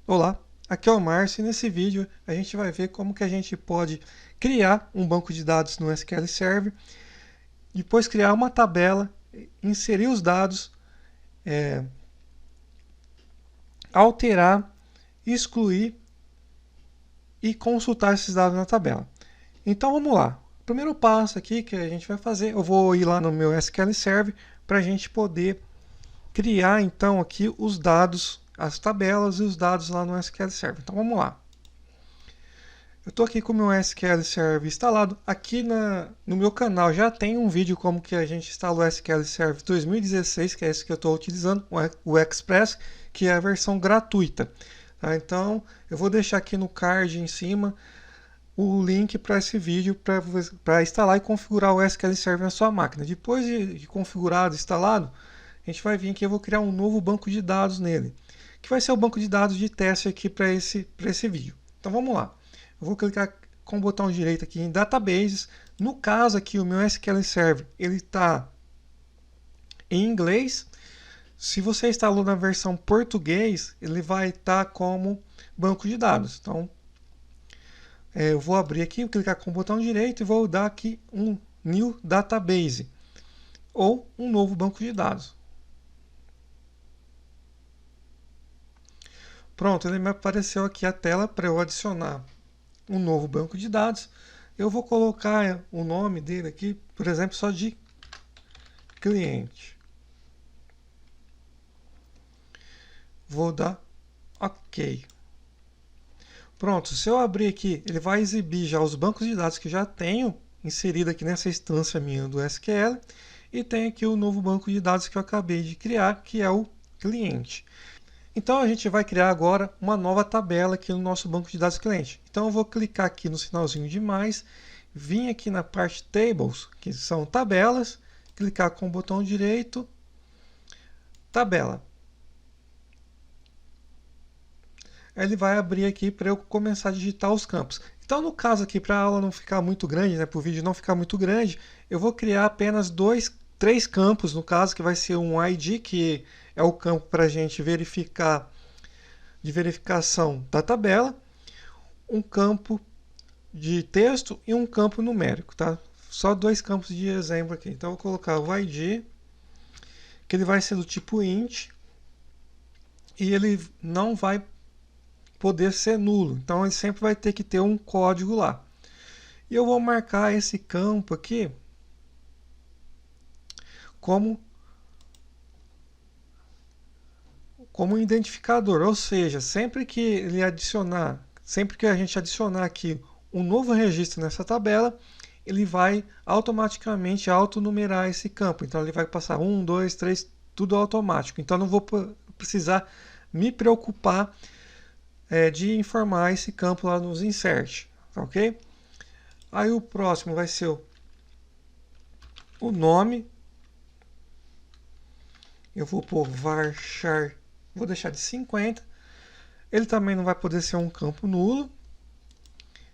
Olá, aqui é o Márcio e nesse vídeo a gente vai ver como que a gente pode criar um banco de dados no SQL Server, depois criar uma tabela, inserir os dados, alterar, excluir e consultar esses dados na tabela. Então vamos lá. O primeiro passo aqui que a gente vai fazer, eu vou ir lá no meu SQL Server para a gente poder criar então aqui os dados, as tabelas e os dados lá no SQL Server. Então vamos lá. Eu estou aqui com o meu SQL Server instalado. Aqui no meu canal já tem um vídeo como que a gente instala o SQL Server 2016, que é esse que eu estou utilizando, o Express, que é a versão gratuita. Tá? Então eu vou deixar aqui no card em cima o link para esse vídeo para instalar e configurar o SQL Server na sua máquina. Depois de configurado, instalado, a gente vai vir aqui e eu vou criar um novo banco de dados nele, que vai ser o banco de dados de teste aqui para esse vídeo. Então vamos lá. Eu vou clicar com o botão direito aqui em Databases. No caso aqui, o meu SQL Server ele está em inglês. Se você instalou na versão português, ele vai estar como banco de dados. Então, eu vou abrir aqui, vou clicar com o botão direito e vou dar aqui um New Database ou um novo banco de dados. Pronto, ele me apareceu aqui a tela para eu adicionar um novo banco de dados. Eu vou colocar o nome dele aqui, por exemplo, só de cliente. Vou dar OK. Pronto, se eu abrir aqui, ele vai exibir já os bancos de dados que já tenho inserido aqui nessa instância minha do SQL. E tem aqui o novo banco de dados que eu acabei de criar, que é o cliente. Então a gente vai criar agora uma nova tabela aqui no nosso banco de dados cliente. Então eu vou clicar aqui no sinalzinho de mais, vir aqui na parte Tables, que são tabelas, clicar com o botão direito, tabela. Ele vai abrir aqui para eu começar a digitar os campos. Então no caso aqui, para a aula não ficar muito grande, para o vídeo não ficar muito grande, eu vou criar apenas três campos, no caso, que vai ser um ID, que é o campo para a gente verificar de verificação da tabela, um campo de texto e um campo numérico, tá? Só dois campos de exemplo aqui. Então eu vou colocar o ID, que ele vai ser do tipo int, e ele não vai poder ser nulo. Então ele sempre vai ter que ter um código lá. E eu vou marcar esse campo aqui como identificador, ou seja, sempre que ele adicionar, sempre que a gente adicionar aqui um novo registro nessa tabela, ele vai automaticamente autonumerar esse campo. Então ele vai passar 1, 2, 3, tudo automático. Então não vou precisar me preocupar de informar esse campo lá nos insert, ok? Aí o próximo vai ser o nome. Eu vou pôr varchar, vou deixar de 50. Ele também não vai poder ser um campo nulo.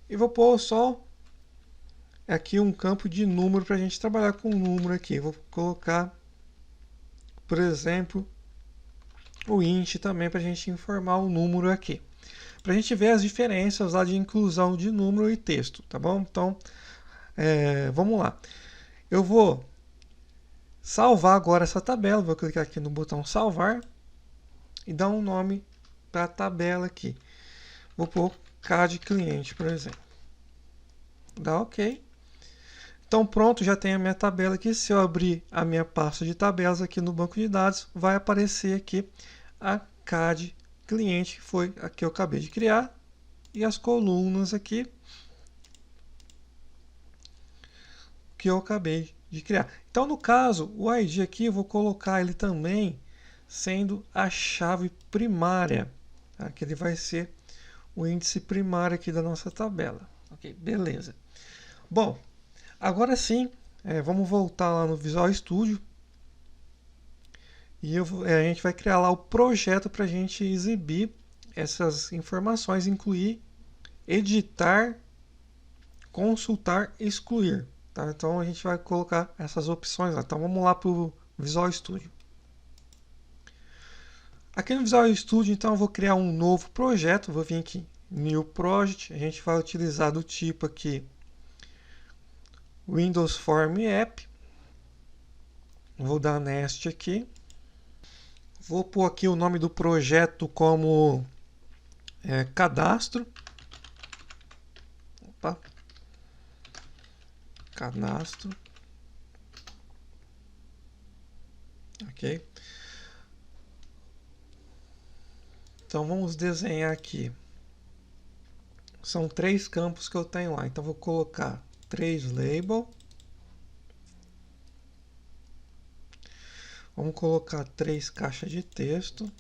E vou pôr só aqui um campo de número para a gente trabalhar com o número aqui. Vou colocar, por exemplo, o int também para a gente informar o número aqui. Para a gente ver as diferenças lá de inclusão de número e texto, tá bom? Então, vamos lá. Eu vou salvar agora essa tabela, vou clicar aqui no botão salvar e dar um nome para a tabela aqui. Vou pôr CAD cliente, por exemplo. Dá OK. Então pronto, já tenho a minha tabela aqui. Se eu abrir a minha pasta de tabelas aqui no banco de dados, vai aparecer aqui a CAD cliente, que foi a que eu acabei de criar, e as colunas aqui que eu acabei de criar. Então no caso, o ID aqui eu vou colocar ele também sendo a chave primária, tá? Que ele vai ser o índice primário aqui da nossa tabela. Ok, beleza. Bom, agora sim, vamos voltar lá no Visual Studio e a gente vai criar lá o projeto para a gente exibir essas informações, incluir, editar, consultar e excluir. Tá? Então a gente vai colocar essas opções lá. Então vamos lá para o Visual Studio. Aqui no Visual Studio, então, eu vou criar um novo projeto. Vou vir aqui, New Project. A gente vai utilizar do tipo aqui Windows Form App. Vou dar Nest aqui. Vou pôr aqui o nome do projeto como cadastro. Opa. Cadastro. Ok. Então vamos desenhar aqui. São 3 campos que eu tenho lá. Então vou colocar 3 label. Vamos colocar 3 caixas de texto.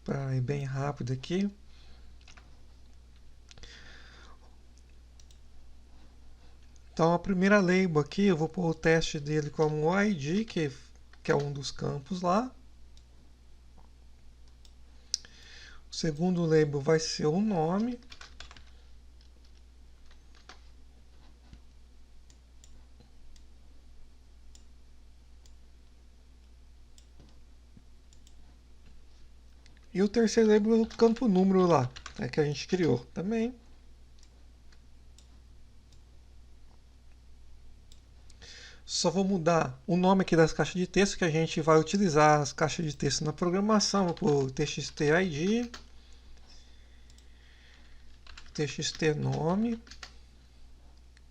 Para ir bem rápido aqui. Então a primeira label aqui, eu vou pôr o teste dele como ID, que é um dos campos lá. O segundo label vai ser o nome. E o terceiro label é o campo número lá, que a gente criou também. Só vou mudar o nome aqui das caixas de texto, que a gente vai utilizar as caixas de texto na programação. Vou pôr txt_id, txt_nome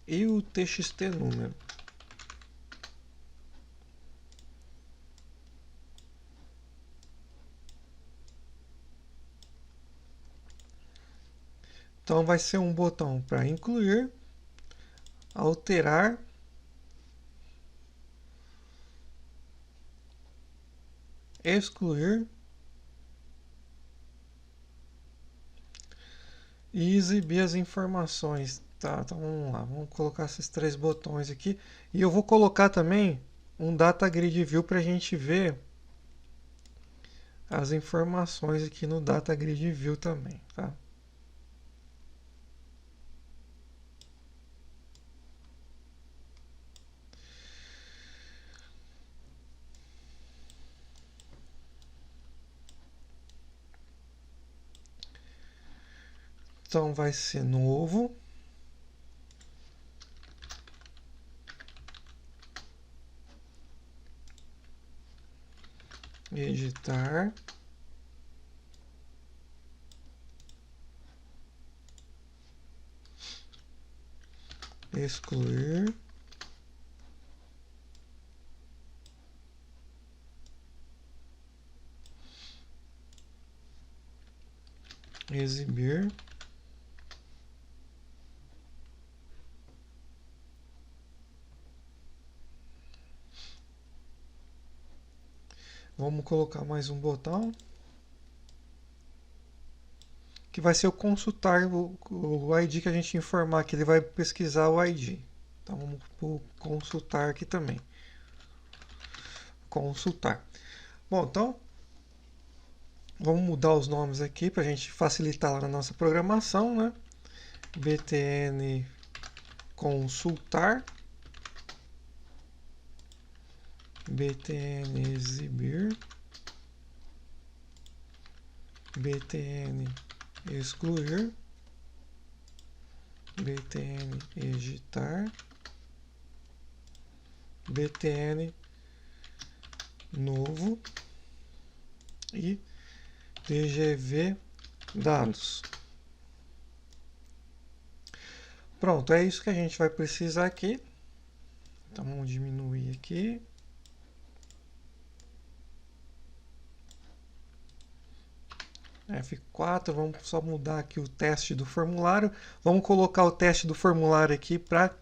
e o txt_número. Então vai ser um botão para incluir, alterar, excluir e exibir as informações. Tá, então vamos lá, vamos colocar esses 3 botões aqui. E eu vou colocar também um Data Grid View para a gente ver as informações aqui no Data Grid View também, tá? Então vai ser novo. Editar. Excluir. Exibir. Vamos colocar mais um botão. Que vai ser o consultar o ID que a gente informar que ele vai pesquisar o ID. Então vamos consultar aqui também. Consultar. Bom, então vamos mudar os nomes aqui para a gente facilitar lá na nossa programação, né? btn consultar, btn exibir, btn excluir, btn editar, btn novo e tgv dados. Pronto, é isso que a gente vai precisar aqui. Então vamos diminuir aqui. F4, vamos só mudar aqui o teste do formulário. Vamos colocar o teste do formulário aqui para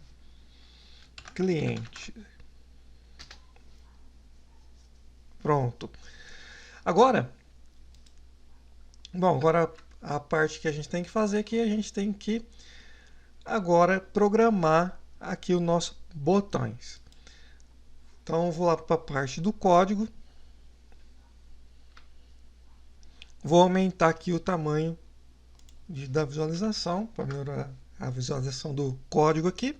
cliente. Pronto. Agora a parte que a gente tem que fazer aqui, a gente tem que agora programar aqui os nossos botões. Então eu vou lá para a parte do código. Vou aumentar aqui o tamanho da visualização para melhorar a visualização do código aqui.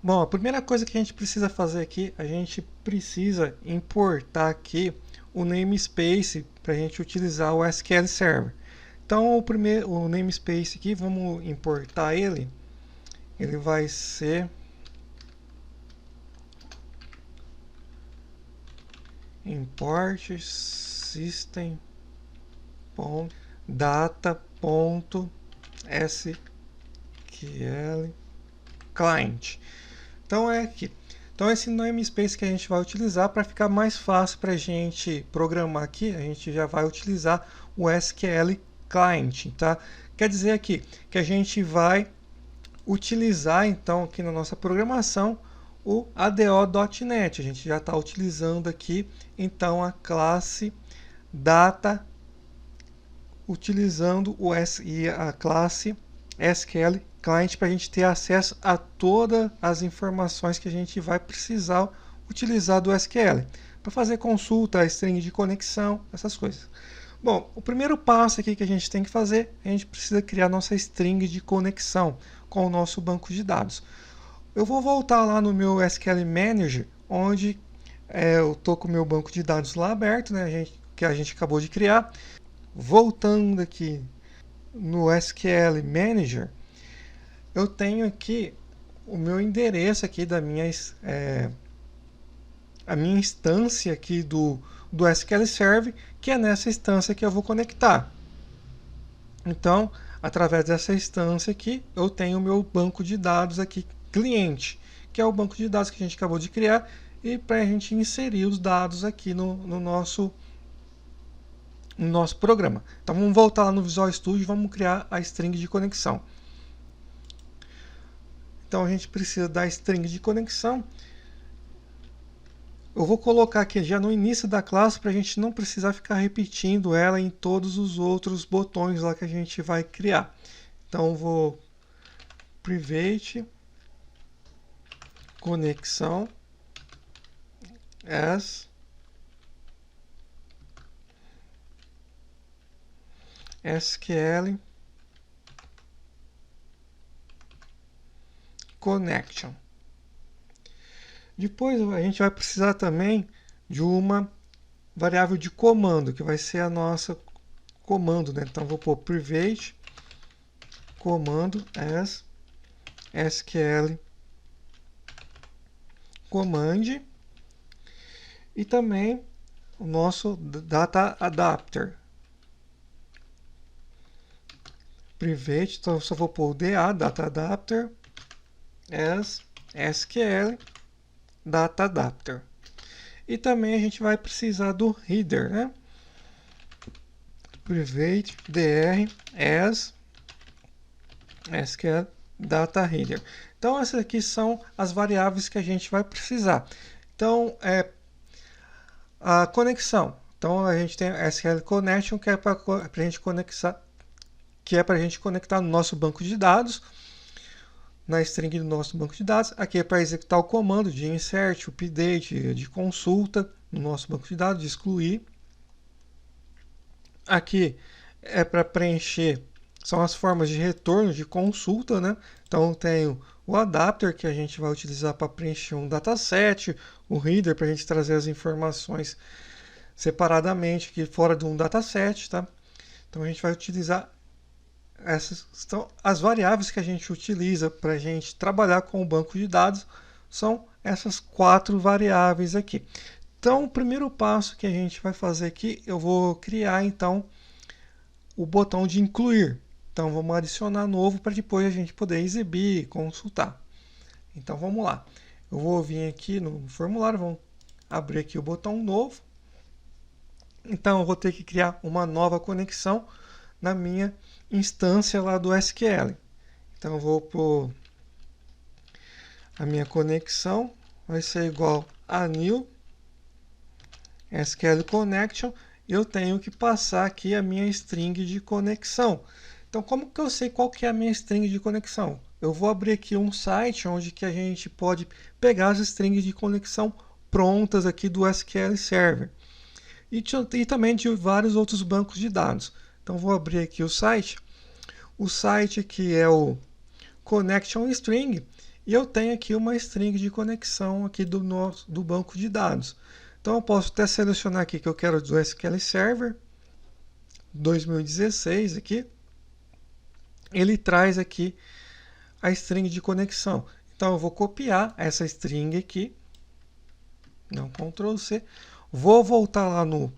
Bom, a primeira coisa que a gente precisa fazer aqui, a gente precisa importar aqui o namespace para a gente utilizar o SQL Server. Então, o namespace aqui, vamos importar ele. Ele vai ser import system.data.sql client. Então é aqui. Então esse namespace que a gente vai utilizar para ficar mais fácil para a gente programar aqui, a gente já vai utilizar o SQL client, tá? Quer dizer aqui que a gente vai utilizar então aqui na nossa programação o ADO.NET. A gente já está utilizando aqui então a classe data, utilizando a classe SQL Client para a gente ter acesso a todas as informações que a gente vai precisar utilizar do SQL para fazer consulta, string de conexão, essas coisas. Bom, o primeiro passo aqui que a gente tem que fazer, a gente precisa criar nossa string de conexão com o nosso banco de dados. Eu vou voltar lá no meu SQL Manager, onde eu estou com o meu banco de dados lá aberto, né, que a gente acabou de criar. Voltando aqui no SQL Manager, eu tenho aqui o meu endereço aqui da a minha instância aqui do SQL Server, que é nessa instância que eu vou conectar. Então, através dessa instância aqui, eu tenho o meu banco de dados aqui, cliente, que é o banco de dados que a gente acabou de criar, e para a gente inserir os dados aqui no nosso programa. Então vamos voltar lá no Visual Studio e vamos criar a string de conexão. Então a gente precisa da string de conexão. Eu vou colocar aqui já no início da classe para a gente não precisar ficar repetindo ela em todos os outros botões lá que a gente vai criar. Então eu vou private conexão as SQL connection. Depois a gente vai precisar também de uma variável de comando, que vai ser a nossa comando, né? Então vou pôr private comando as SQL command e também o nosso data adapter. Private, então eu só vou pôr o DA, data adapter as SQL data adapter. E também a gente vai precisar do header, né? Private dr as SQL data header. Então essas aqui são as variáveis que a gente vai precisar. Então a conexão. Então a gente tem SQL connection, que é para a gente conectar, no nosso banco de dados, na string do nosso banco de dados. Aqui é para executar o comando de insert, update, de consulta no nosso banco de dados, de excluir. Aqui é para preencher, são as formas de retorno de consulta, né? Então tenho o adapter, que a gente vai utilizar para preencher um dataset, o header para a gente trazer as informações separadamente aqui fora de um dataset, tá? Então a gente vai utilizar essas são as variáveis que a gente utiliza para a gente trabalhar com o banco de dados, são essas 4 variáveis aqui. Então, o primeiro passo que a gente vai fazer aqui, eu vou criar então o botão de incluir. Então, vamos adicionar novo para depois a gente poder exibir e consultar. Então, vamos lá. Eu vou vir aqui no formulário, vamos abrir aqui o botão novo. Então, eu vou ter que criar uma nova conexão na minha instância lá do SQL. Então eu vou pôr a minha conexão, vai ser igual a new SQL connection. Eu tenho que passar aqui a minha string de conexão. Então como que eu sei qual que é a minha string de conexão? Eu vou abrir aqui um site onde que a gente pode pegar as strings de conexão prontas aqui do SQL Server e também de vários outros bancos de dados. Então vou abrir aqui o site. O site aqui é o Connection String E eu tenho aqui uma string de conexão aqui do banco de dados. Então eu posso até selecionar aqui que eu quero do SQL Server 2016 aqui. Ele traz aqui a string de conexão. Então eu vou copiar essa string aqui, não Ctrl C, vou voltar lá no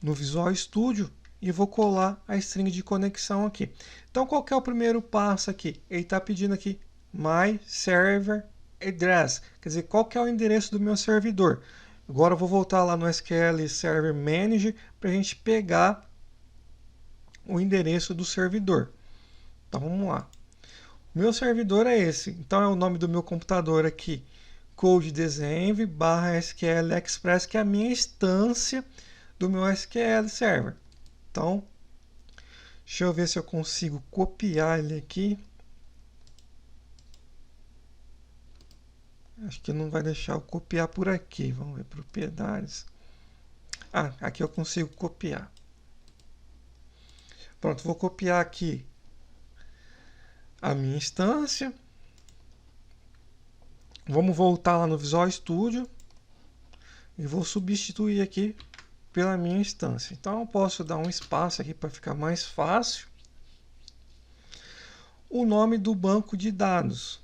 Visual Studio e vou colar a string de conexão aqui. Então qual que é o primeiro passo aqui? Ele está pedindo aqui my server address, quer dizer, qual que é o endereço do meu servidor. Agora eu vou voltar lá no SQL Server Manager para a gente pegar o endereço do servidor. Então vamos lá. O meu servidor é esse. Então é o nome do meu computador aqui, codedesenv/SQL Express, que é a minha instância do meu SQL Server. Então, deixa eu ver se eu consigo copiar ele aqui. Acho que não vai deixar eu copiar por aqui. Vamos ver, propriedades. Ah, aqui eu consigo copiar. Pronto, vou copiar aqui a minha instância. Vamos voltar lá no Visual Studio e vou substituir aqui pela minha instância. Então eu posso dar um espaço aqui para ficar mais fácil. O nome do banco de dados.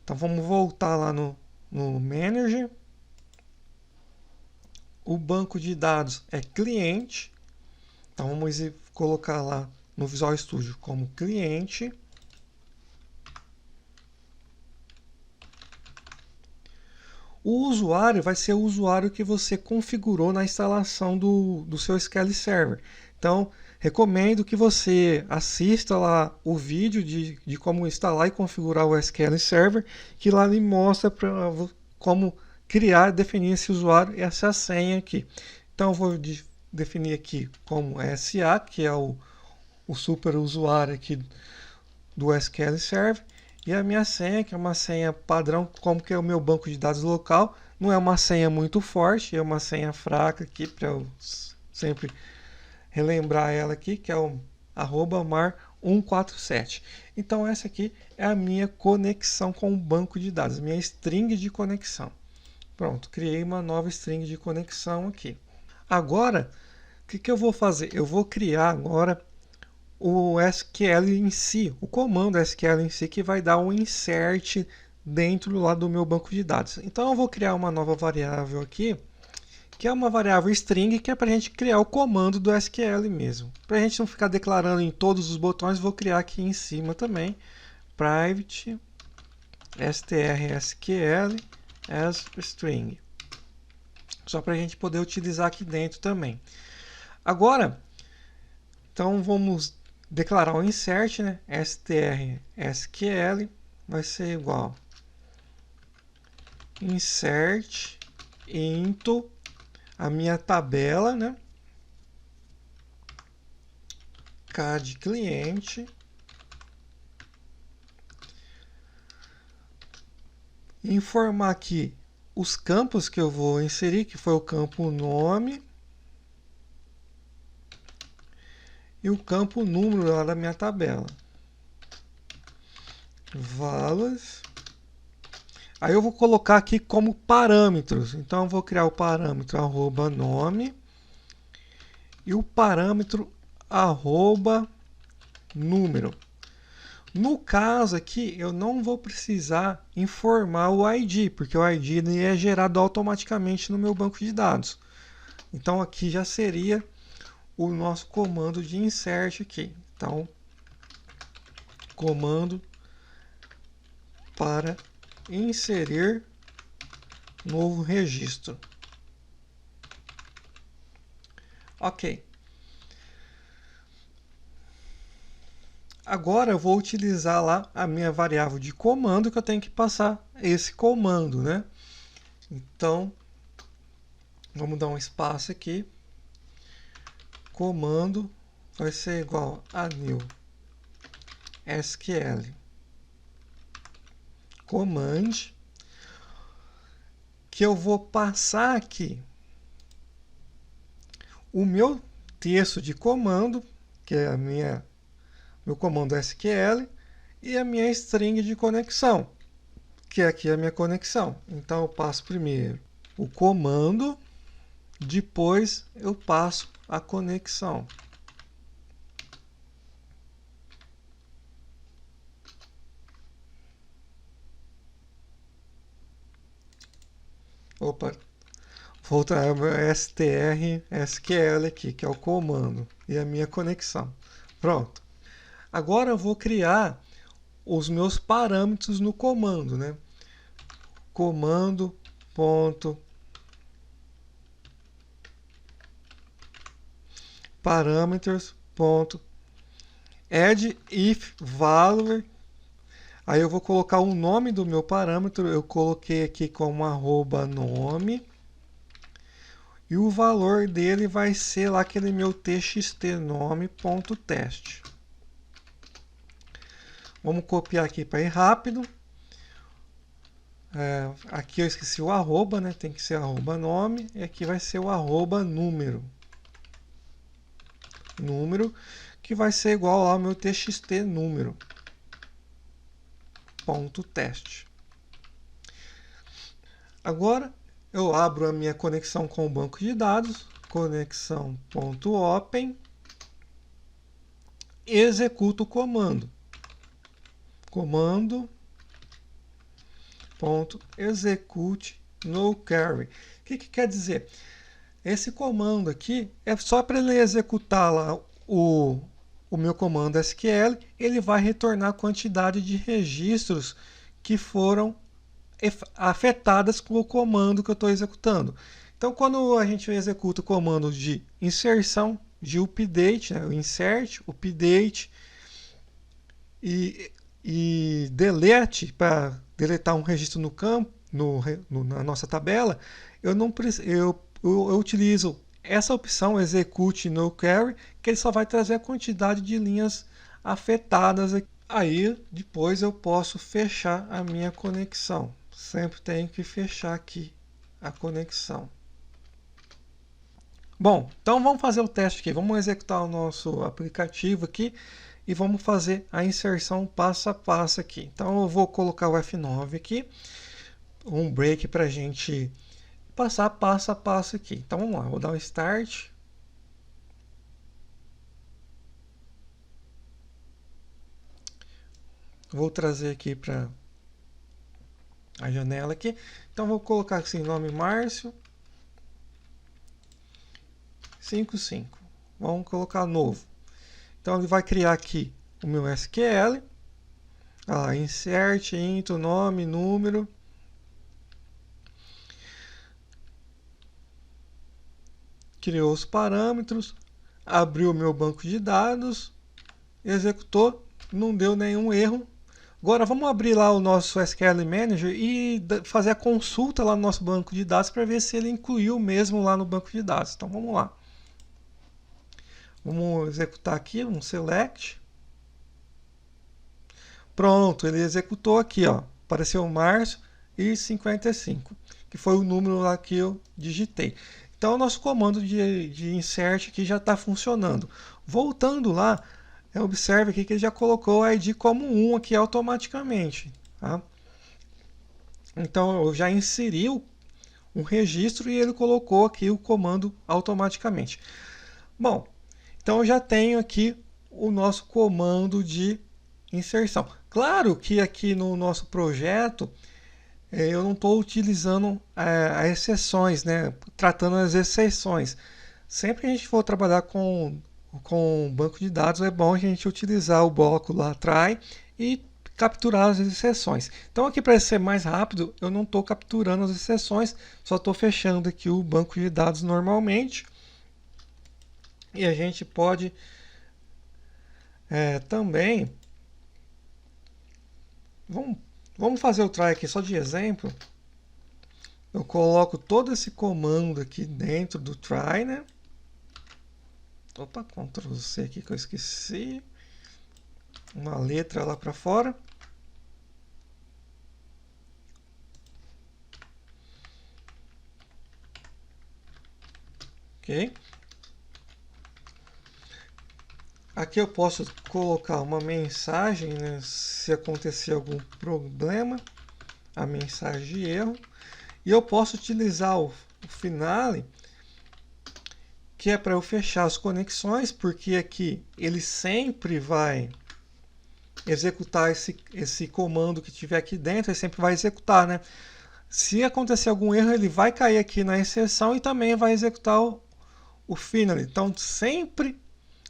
Então vamos voltar lá no Manager. O banco de dados é cliente. Então vamos colocar lá no Visual Studio como cliente. O usuário vai ser o usuário que você configurou na instalação do seu SQL Server. Então, recomendo que você assista lá o vídeo de como instalar e configurar o SQL Server, que lá ele mostra como criar e definir esse usuário e essa senha aqui. Então, eu vou definir aqui como SA, que é o super usuário aqui do SQL Server. E a minha senha, que é uma senha padrão, como que é o meu banco de dados local, não é uma senha muito forte, é uma senha fraca aqui, para eu sempre relembrar ela aqui, que é o @mar147. Então essa aqui é a minha conexão com o banco de dados, minha string de conexão. Pronto, criei uma nova string de conexão aqui. Agora, o que eu vou fazer? Eu vou criar agora o SQL em si, o comando SQL em si, que vai dar um insert dentro lá do meu banco de dados. Então eu vou criar uma nova variável aqui, que é uma variável string, que é para a gente criar o comando do SQL mesmo. Para a gente não ficar declarando em todos os botões, vou criar aqui em cima também, private strsql as string. Só para a gente poder utilizar aqui dentro também. Agora, então vamos declarar o insert, né? strsql vai ser igual insert into a minha tabela, né? K de cliente, informar aqui os campos que eu vou inserir, que foi o campo nome e o campo número lá da minha tabela. Values. Aí eu vou colocar aqui como parâmetros. Então eu vou criar o parâmetro @nome e o parâmetro @número. No caso aqui, eu não vou precisar informar o ID, porque o ID é gerado automaticamente no meu banco de dados. Então aqui já seria o nosso comando de insert aqui. Então, comando para inserir novo registro. Ok. Agora eu vou utilizar lá a minha variável de comando, que eu tenho que passar esse comando, né? Então, vamos dar um espaço aqui. Comando vai ser igual a new SQL command, que eu vou passar aqui o meu texto de comando, que é meu comando SQL, e a minha string de conexão, que aqui é a minha conexão. Então eu passo primeiro o comando, depois eu passo a conexão. Opa, vou voltar o meu str SQL aqui, que é o comando, e a minha conexão. Pronto. Agora eu vou criar os meus parâmetros no comando, né? Comando ponto parameters ponto add if value. Aí eu vou colocar o nome do meu parâmetro, eu coloquei aqui como @nome. E o valor dele vai ser lá aquele meu txt nome.test. Vamos copiar aqui para ir rápido. Aqui eu esqueci o arroba, né? Tem que ser arroba nome. E aqui vai ser o arroba número. Número, que vai ser igual ao meu txt número. Ponto teste. Agora eu abro a minha conexão com o banco de dados. Conexão.open. Executo o comando. Comando .execute no carry. O que quer dizer? Esse comando aqui é só para ele executar lá o meu comando SQL, ele vai retornar a quantidade de registros que foram afetadas com o comando que eu estou executando. Então, quando a gente executa o comando de inserção, de update, né, o insert, update e delete para deletar um registro no campo, na nossa tabela, eu utilizo essa opção execute no carry, que ele só vai trazer a quantidade de linhas afetadas. Aí depois eu posso fechar a minha conexão. Sempre tenho que fechar aqui a conexão. Bom, então vamos fazer o teste aqui. Vamos executar o nosso aplicativo aqui e vamos fazer a inserção passo a passo aqui. Então eu vou colocar o F9 aqui, um break para a gente passar passo a passo aqui. Então vamos lá, vou dar um start. Vou trazer aqui para a janela aqui. Então vou colocar assim, nome Márcio 55. Vamos colocar novo. Então ele vai criar aqui o meu SQL. Insert, into, nome, número. Criou os parâmetros, abriu o meu banco de dados, executou, não deu nenhum erro. Agora vamos abrir lá o nosso SQL Manager e fazer a consulta lá no nosso banco de dados para ver se ele incluiu mesmo lá no banco de dados. Então vamos lá. Vamos executar aqui um select. Pronto, ele executou aqui, ó. Apareceu março e 55, que foi o número lá que eu digitei. Então, o nosso comando de insert aqui já está funcionando. Voltando lá, observe aqui que ele já colocou o ID como 1 aqui automaticamente. Tá? Então, eu já inseri um registro e ele colocou aqui o comando automaticamente. Bom, então eu já tenho aqui o nosso comando de inserção. Claro que aqui no nosso projeto eu não estou utilizando as exceções, né? Tratando as exceções. Sempre que a gente for trabalhar com banco de dados, é bom a gente utilizar o bloco lá atrás e capturar as exceções. Então aqui para ser mais rápido, eu não estou capturando as exceções, só estou fechando aqui o banco de dados normalmente. E a gente pode também... Vamos fazer o try aqui só de exemplo. Eu coloco todo esse comando aqui dentro do try, né? Opa, Ctrl C aqui que eu esqueci. Uma letra lá para fora. Ok. Aqui eu posso colocar uma mensagem, né, se acontecer algum problema, a mensagem de erro. E eu posso utilizar o finale, que é para eu fechar as conexões, porque aqui ele sempre vai executar esse comando que tiver aqui dentro, ele sempre vai executar, né? Se acontecer algum erro, ele vai cair aqui na exceção e também vai executar o finale. Então, sempre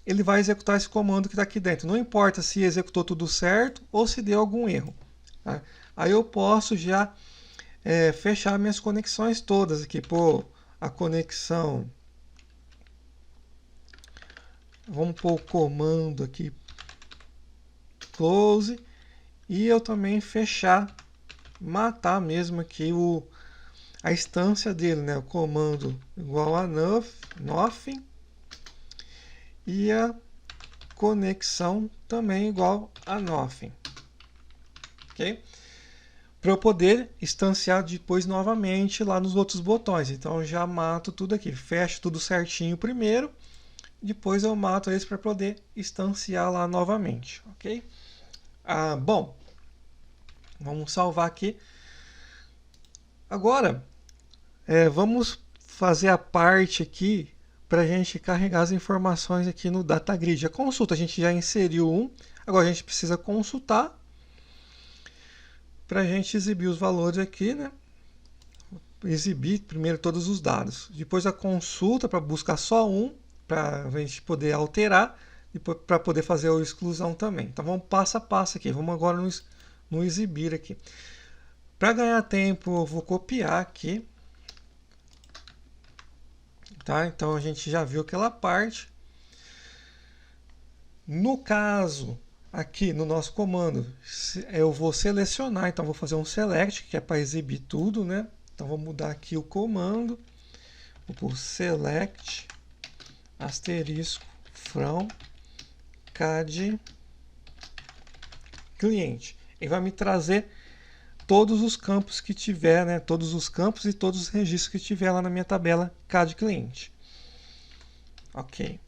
ele vai executar esse comando que está aqui dentro. Não importa se executou tudo certo ou se deu algum erro. Tá? Aí eu posso já fechar minhas conexões todas aqui. Pô, a conexão. Vamos pôr o comando aqui. Close. E eu também fechar, matar mesmo aqui a instância dele, né? O comando igual a nothing. E a conexão também igual a nothing. Ok? Para eu poder instanciar depois novamente lá nos outros botões. Então eu já mato tudo aqui, fecho tudo certinho primeiro, depois eu mato esse para poder instanciar lá novamente, ok? Bom, vamos salvar aqui. Agora, vamos fazer a parte aqui para a gente carregar as informações aqui no DataGrid. A consulta, a gente já inseriu um, agora a gente precisa consultar para a gente exibir os valores aqui, né? Exibir primeiro todos os dados. Depois a consulta para buscar só um, para a gente poder alterar, e para poder fazer a exclusão também. Então vamos passo a passo aqui. Vamos agora no exibir aqui. Para ganhar tempo, eu vou copiar aqui. Tá? Então a gente já viu aquela parte. No caso, aqui no nosso comando, eu vou selecionar. Então vou fazer um select, que é para exibir tudo, né? Então vou mudar aqui o comando. Vou pôr select asterisco from CAD cliente. Ele vai me trazer todos os campos que tiver, né? Todos os campos e todos os registros que tiver lá na minha tabela CAD cliente. Ok.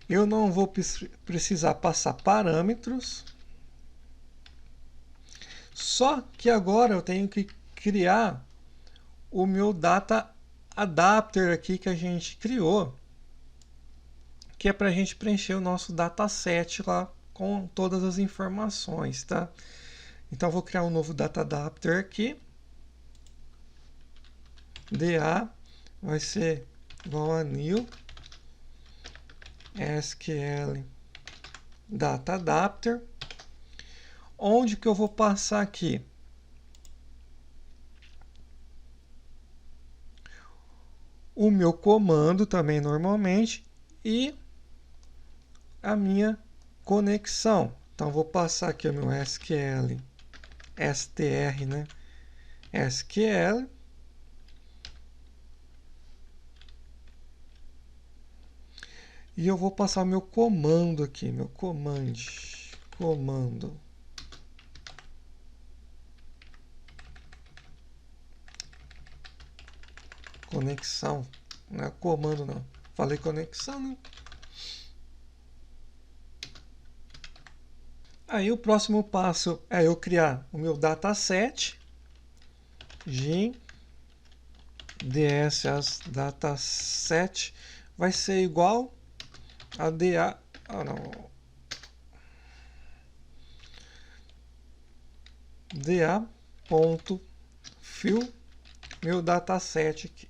Eu não vou precisar passar parâmetros. Só que agora eu tenho que criar o meu data adapter aqui que a gente criou, que é para a gente preencher o nosso dataset lá com todas as informações, tá? Então eu vou criar um novo data adapter aqui. DA vai ser igual a new SQL data adapter. Onde que eu vou passar aqui? O meu comando também normalmente e a minha conexão. Então vou passar aqui o meu SQL str, né? SQL e eu vou passar o meu comando aqui, meu comando. Conexão, não é comando não. Falei conexão, né? Aí o próximo passo é eu criar o meu dataset, GIM, DS as dataset vai ser igual a DA, DA.fill, meu dataset aqui.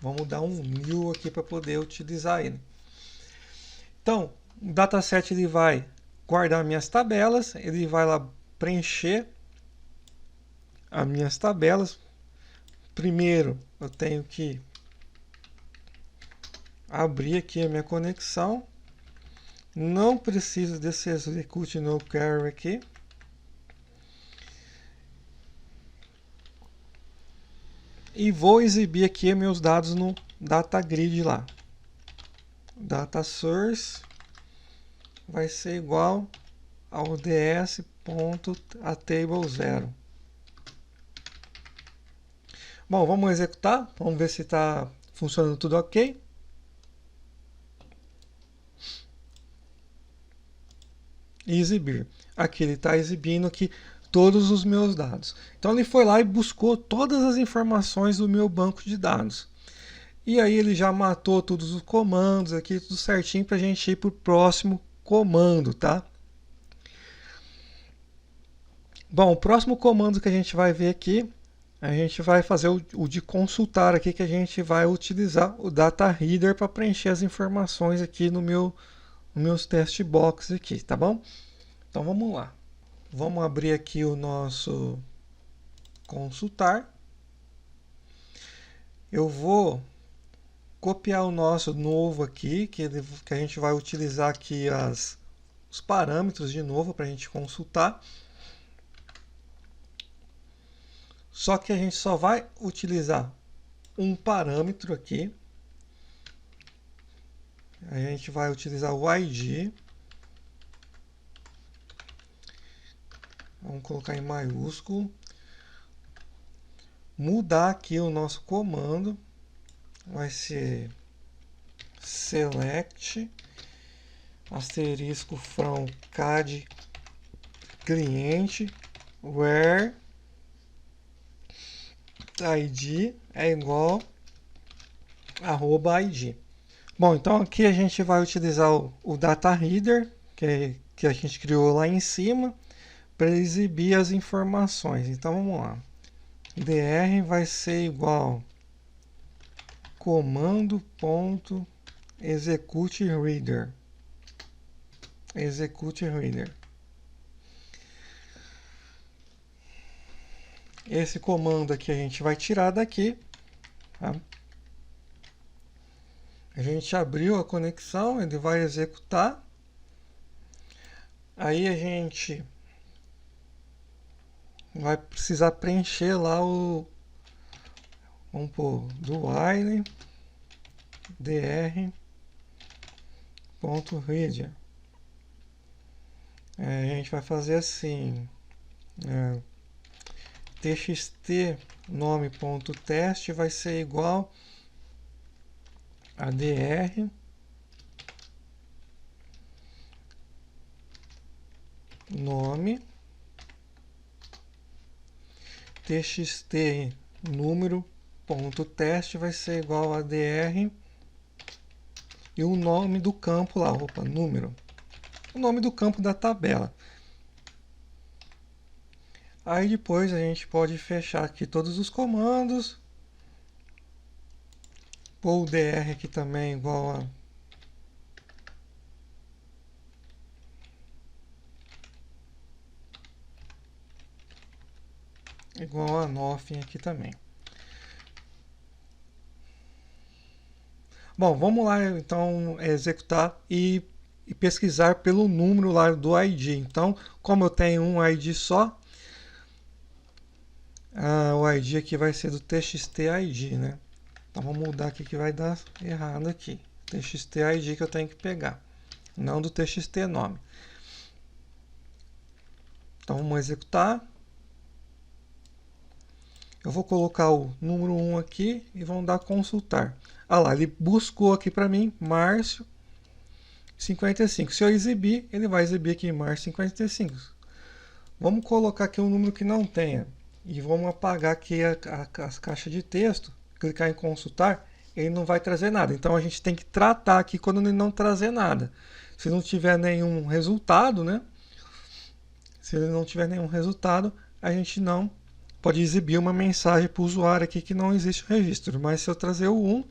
Vamos dar um new aqui para poder utilizar ele. Então, o dataset ele vai guardar minhas tabelas, ele vai lá preencher as minhas tabelas. Primeiro, eu tenho que abrir aqui a minha conexão. Não preciso desse execute no query aqui. E vou exibir aqui meus dados no DataGrid lá. Data source vai ser igual ao ds.atable0. Bom, vamos executar. Vamos ver se está funcionando tudo ok. E exibir. Aqui ele está exibindo aqui todos os meus dados. Então ele foi lá e buscou todas as informações do meu banco de dados. E aí ele já matou todos os comandos aqui, tudo certinho para a gente ir para o próximo comando, tá? Bom, o próximo comando que a gente vai ver aqui, a gente vai fazer o de consultar aqui, que a gente vai utilizar o Data Reader para preencher as informações aqui no meus test box aqui, tá bom? Então vamos lá. Vamos abrir aqui o nosso consultar. Eu vou copiar o nosso novo aqui, que a gente vai utilizar aqui os parâmetros de novo para a gente consultar. Só que a gente só vai utilizar um parâmetro aqui. A gente vai utilizar o ID. Vamos colocar em maiúsculo. Mudar aqui o nosso comando. Vai ser select asterisco from CAD cliente where id é igual @id. Bom, então aqui a gente vai utilizar o Data Reader que a gente criou lá em cima para exibir as informações. Então vamos lá. dr vai ser igual comando.executeReader. executeReader. Esse comando aqui a gente vai tirar daqui. Tá? A gente abriu a conexão, ele vai executar. Aí a gente vai precisar preencher lá vamos pôr do while dr.reader. A gente vai fazer assim, txt nome.teste vai ser igual a dr nome txt número.teste vai ser igual a dr e o nome do campo lá, número. O nome do campo da tabela. Aí depois a gente pode fechar aqui todos os comandos. Pôr o dr aqui também igual a nothing aqui também. Bom, vamos lá então executar e pesquisar pelo número lá do ID. Então, como eu tenho um ID só, o ID aqui vai ser do txt_id, né? Então vamos mudar aqui que vai dar errado aqui. txt_id que eu tenho que pegar, não do txt nome. Então vamos executar. Eu vou colocar o número 1 aqui e vamos dar consultar. Ah lá, ele buscou aqui para mim, Márcio 55. Se eu exibir, ele vai exibir aqui Márcio 55. Vamos colocar aqui um número que não tenha. E vamos apagar aqui as caixas de texto. Clicar em consultar, ele não vai trazer nada. Então a gente tem que tratar aqui quando ele não trazer nada. Se não tiver nenhum resultado, né? Se ele não tiver nenhum resultado, a gente não pode exibir uma mensagem para o usuário aqui que não existe o registro. Mas se eu trazer o 1,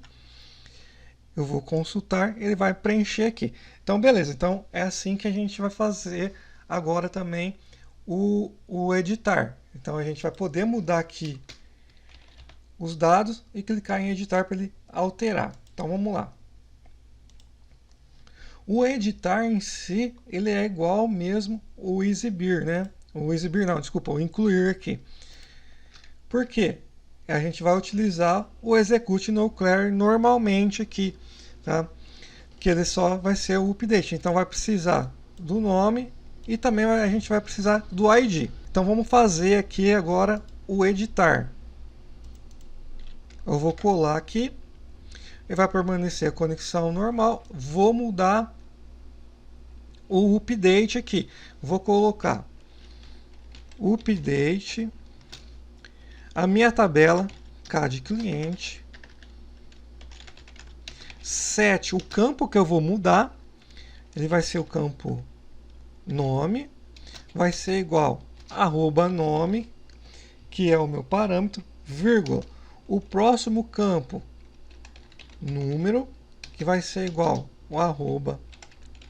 eu vou consultar, ele vai preencher aqui. Então, beleza. Então, é assim que a gente vai fazer agora também o editar. Então, a gente vai poder mudar aqui os dados e clicar em editar para ele alterar. Então, vamos lá. O editar em si, ele é igual mesmo o exibir, né? O exibir não, desculpa, o incluir aqui. Por quê? A gente vai utilizar o execute no clear normalmente aqui, tá? Que ele só vai ser o update. Então vai precisar do nome e também a gente vai precisar do ID. Então vamos fazer aqui agora o editar. Eu vou colar aqui ele vai permanecer a conexão normal. Vou mudar o update aqui. Vou colocar update, a minha tabela CAD cliente, set, o campo que eu vou mudar, ele vai ser o campo nome, vai ser igual @nome, que é o meu parâmetro, vírgula, o próximo campo número, que vai ser igual o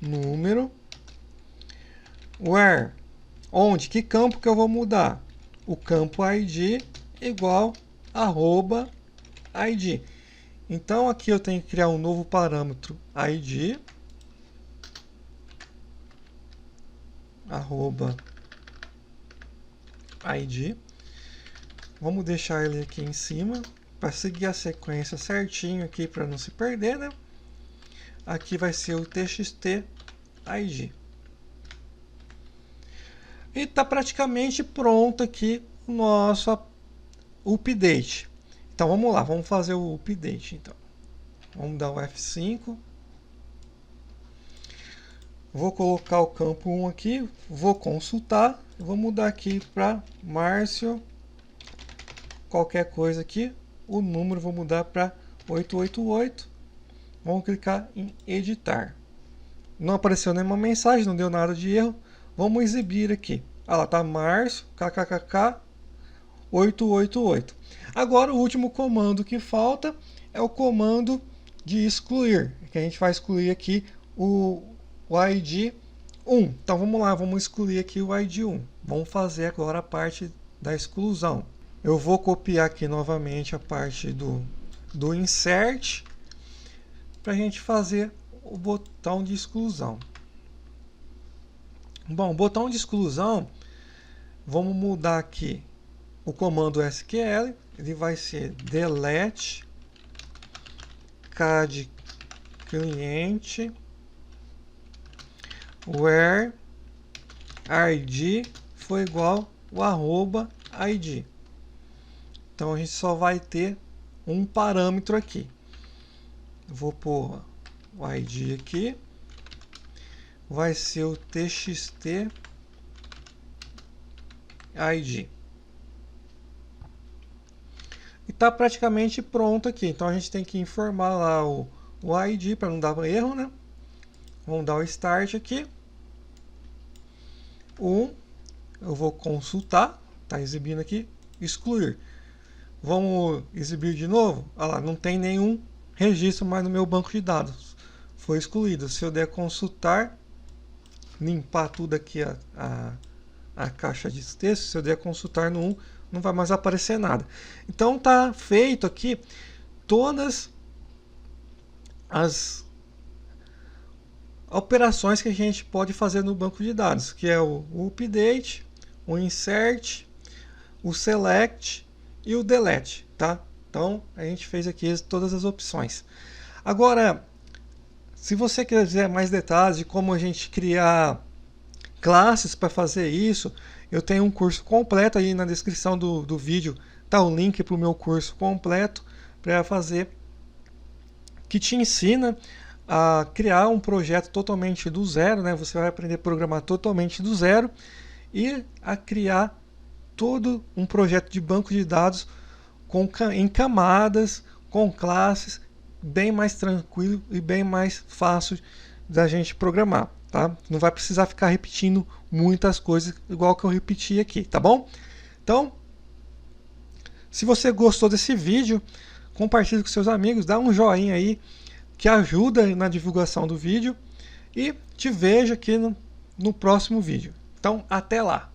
@número, where, onde, que campo que eu vou mudar? O campo ID igual @ID. Então aqui eu tenho que criar um novo parâmetro ID, @ID. Vamos deixar ele aqui em cima para seguir a sequência certinho aqui para não se perder, né? Aqui vai ser o TXT ID. E está praticamente pronto aqui o nosso update. Então vamos lá, vamos fazer o update. Então, vamos dar o F5. Vou colocar o campo 1 aqui, vou consultar, vou mudar aqui para Márcio, qualquer coisa aqui, o número vou mudar para 888. Vamos clicar em editar. Não apareceu nenhuma mensagem, não deu nada de erro. Vamos exibir aqui. Ah lá, tá Márcio, kkkk, 888. Agora o último comando que falta é o comando de excluir, que a gente vai excluir aqui o ID 1. Então vamos lá, vamos excluir aqui o ID 1. Vamos fazer agora a parte da exclusão. Eu vou copiar aqui novamente a parte do insert para a gente fazer o botão de exclusão. Bom, botão de exclusão, vamos mudar aqui o comando SQL, ele vai ser delete CAD cliente where ID foi igual o @ID. Então a gente só vai ter um parâmetro aqui. Vou pôr o ID aqui, vai ser o TXT ID. E está praticamente pronto aqui. Então a gente tem que informar lá o ID para não dar erro, né? Vamos dar o start aqui. Eu vou consultar, está exibindo aqui, excluir. Vamos exibir de novo. Olha lá, não tem nenhum registro mais no meu banco de dados. Foi excluído. Se eu der consultar, limpar tudo aqui a caixa de texto, se eu der consultar no 1, não vai mais aparecer nada. Então tá feito aqui todas as operações que a gente pode fazer no banco de dados, que é o update, o insert, o select e o delete, tá? Então a gente fez aqui todas as opções. Agora, se você quiser mais detalhes de como a gente criar classes para fazer isso, eu tenho um curso completo aí na descrição do vídeo, tá o link para o meu curso completo para fazer, que te ensina a criar um projeto totalmente do zero, né? Você vai aprender a programar totalmente do zero e a criar todo um projeto de banco de dados em camadas, com classes, bem mais tranquilo e bem mais fácil da gente programar, tá? Não vai precisar ficar repetindo muitas coisas igual que eu repeti aqui, tá bom? Então, se você gostou desse vídeo, compartilhe com seus amigos, dá um joinha aí que ajuda na divulgação do vídeo e te vejo aqui no próximo vídeo. Então, até lá!